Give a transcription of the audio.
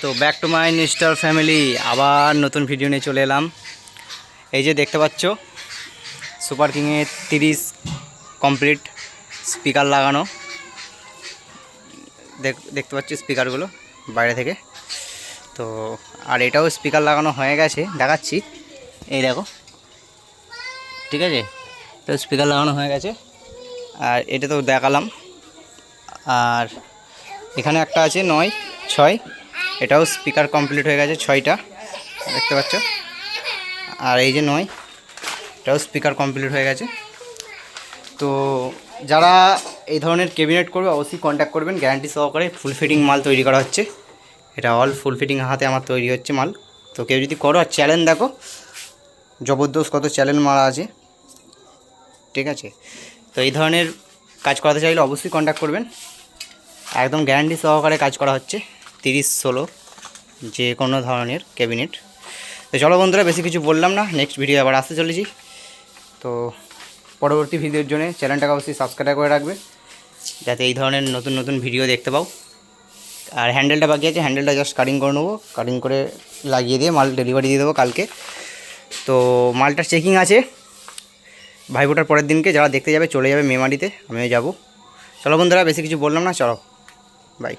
তো back to my নিস্টার family, আবার নতুন ভিডিও নিয়ে চলে এলাম। এই যে দেখতে পাচ্ছ সুপার কিংয়ের 30 কমপ্লিট স্পিকার লাগানো। দেখতে পাচ্ছ স্পিকারগুলো বাইরে থেকে। তো আর এটাও স্পিকার লাগানো হয়ে গেছে, দেখাচ্ছি। এই দেখো, ঠিক আছে, তো স্পিকার লাগানো হয়ে গেছে আর এটা তো দেখালাম। আর এখানে একটা আছে 9, 6, এটাও স্পিকার কমপ্লিট হয়ে গেছে 6টা, দেখতে পাচ্ছ। আর এই যে 9, এটাও স্পিকার কমপ্লিট হয়ে গেছে। তো যারা এই ধরনের ক্যাবিনেট করবে অবশ্যই কন্ট্যাক্ট করবেন, গ্যারান্টি সহকারে ফুল ফিটিং মাল তৈরি করা হচ্ছে। এটা অল ফুল ফিটিং হাতে আমার তৈরি হচ্ছে মাল। তো কেউ যদি করো, আর চ্যালেঞ্জ দেখো জবরদস্ত কত চ্যালেঞ্জ মারা আছে, ঠিক আছে। তো এই ধরনের কাজ করাতে চাইলে অবশ্যই কন্ট্যাক্ট করবেন, একদম গ্যারান্টি সহকারে কাজ করা হচ্ছে 30-16 যে কোনো ধরনের ক্যাবিনেট। তো চলো বন্ধুরা, বেশি কিছু বললাম না, নেক্সট ভিডিও আবার আসতে চলেছি। তো পরবর্তী ভিডিওর জন্য চ্যানেলটাকে অবশ্যই সাবস্ক্রাইব করে রাখবে, যাতে এই ধরনের নতুন নতুন ভিডিও দেখতে পাও। আর হ্যান্ডেলটা বাকি আছে, হ্যান্ডেলটা জাস্ট কাটিং করে নেবো, কাটিং করে লাগিয়ে দিয়ে মাল ডেলিভারি দিয়ে দেবো কালকে। তো মালটার চেকিং আছে ভাইফোঁটার পরের দিনকে, যারা দেখতে যাবে চলে যাবে মেমারিতে, আমিও যাব। চলো বন্ধুরা, বেশি কিছু বললাম না, চলো বাই।